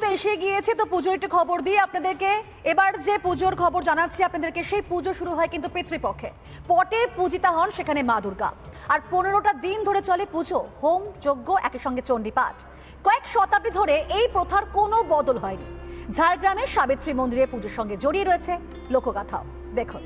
তো এসে গিয়েছে, তো পুজোর একটু খবর দিয়ে আপনাদেরকে। এবার যে পুজোর খবর জানাচ্ছি আপনাদেরকে, সেই পুজো শুরু হয় কিন্তু পিতৃপক্ষে। পটে পূজিতা হন সেখানে মা দুর্গা। আর 15টা দিন ধরে চলে পুজো, হোম যজ্ঞ, একই সঙ্গে চণ্ডী পাঠ। কয়েক শতাব্দী ধরে এই প্রথার কোনো বদল হয়নি। ঝাড়গ্রামের সাবিত্রী মন্দিরে পুজোর সঙ্গে জড়িয়ে রয়েছে লোকগাথাও। দেখুন।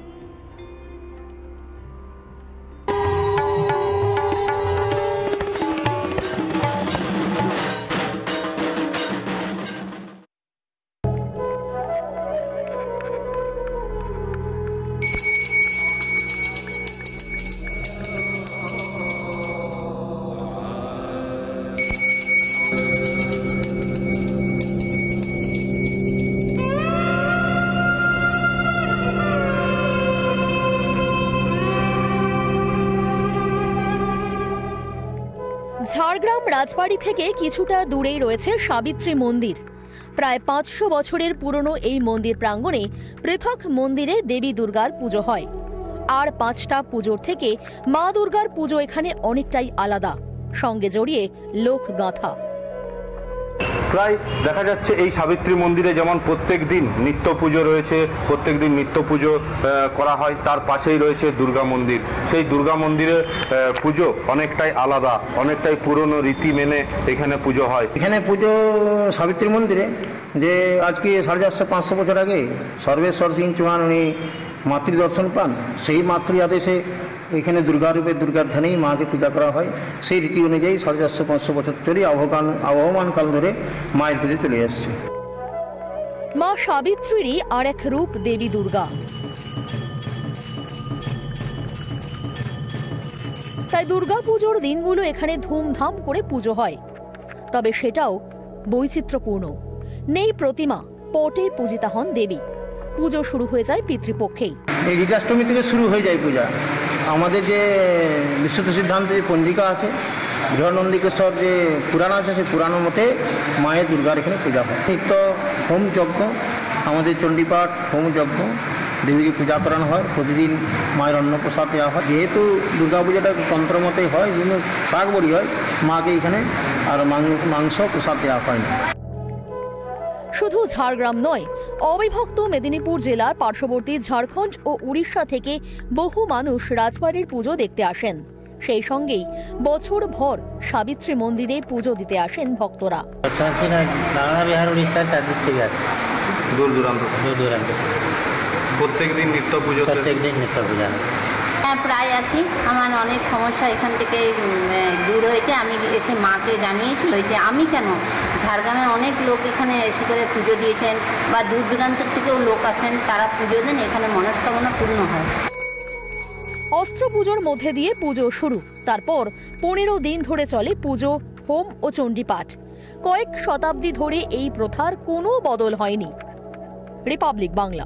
ঝাড়গ্রাম রাজবাড়ি থেকে কিছুটা দূরেই রয়েছে সাবিত্রী মন্দির। প্রায় 500 বছরের পুরনো এই মন্দির প্রাঙ্গণে পৃথক মন্দিরে দেবী দুর্গার পুজো হয়। আর 5টা পুজোর থেকে মা দুর্গার পুজো এখানে অনেকটাই আলাদা, সঙ্গে জড়িয়ে লোকগাথা। প্রায় দেখা যাচ্ছে এই সাবিত্রী মন্দিরে যেমন প্রত্যেক দিন নিত্য পুজো রয়েছে, প্রত্যেক দিন নিত্য পুজো করা হয়, তার পাশেই রয়েছে দুর্গা মন্দির। সেই দুর্গা মন্দিরে পুজো অনেকটাই আলাদা, অনেকটাই পুরনো রীতি মেনে এখানে পুজো হয়। এখানে পুজো সাবিত্রী মন্দিরে যে আজকে 450-500 বছর আগে সর্বেশ্বর সিং চৌহান উনি মাতৃ দর্শন পান, সেই মাতৃ আদেশে এখানে দুর্গা রূপে দুর্গার ধ্যানেই মাকে পূজা করা হয়। সেই রীতি অনুযায়ী 450-500 বছর ধরে আবহমান কাল ধরে মায়ের পুজো চলে আসছে। মা সাবিত্রীরই আর এক রূপ দেবী দুর্গা। তাই দুর্গা পুজোর দিনগুলো এখানে ধুমধাম করে পুজো হয়। তবে সেটাও বৈচিত্র্যপূর্ণ। নেই প্রতিমা, পটে পূজিতা হন দেবী। পুজো শুরু হয়ে যায় পিতৃপক্ষেই। এই রীতাষ্টমী থেকে শুরু হয়ে যায় পূজা। আমাদের যে বিশুদ্ধ সিদ্ধান্ত যে পঞ্জিকা আছে, বৃহন্নন্দিকেশ্বর যে পুরাণ আছে, সেই পুরাণ মতে মায়ের দুর্গার এখানে পূজা হয়। নিত্য হোম যজ্ঞ, আমাদের চণ্ডীপাঠ, হোম যজ্ঞ, দেবীকে পূজা করানো হয়। প্রতিদিন মায়ের অন্নপ্রসাদ দেওয়া হয়। যেহেতু দুর্গা পূজাটা তন্ত্র মতেই হয়, যেহেতু শাক বড়ি হয়, মাকে এখানে আর মাংস প্রসাদ দেওয়া হয় না। শুধু ঝাড়গ্রাম নয়, অবিভক্ত মেদিনীপুর জেলার পার্শ্ববর্তী ঝাড়খণ্ড ও উড়িষ্যা থেকে বহু মানুষ রাজবাড়ির পুজো দেখতে আসেন। সেই সঙ্গেই বছর ভর সাবিত্রী মন্দিরে পুজো দিতে আসেন ভক্তরা। বাংলা, বিহার, উড়িষ্যার চারদিক থেকে আসে, দূর দূরান্ত প্রত্যেকদিন নিত্য পুজো, প্রত্যেকদিন নিত্য পূজা। হ্যাঁ, প্রায় আসি। আমার অনেক সমস্যা এখান থেকে দূর হয়েছে। আমি এসে মাকে জানিয়েছি হয়েছে। আমি কেন, ঝাড়গ্রামে অনেক লোক এখানে এসে করে পুজো দিয়েছেন, বা দূর দূরান্ত থেকেও লোক আসেন, তারা পুজো দেন, এখানে মনস্কামনা পূর্ণ হয়। অস্ত্র পুজোর মধ্যে দিয়ে পুজো শুরু। তারপর 15 দিন ধরে চলে পুজো, হোম ও চণ্ডী পাঠ। কয়েক শতাব্দী ধরে এই প্রথার কোনো বদল হয়নি। রিপাবলিক বাংলা।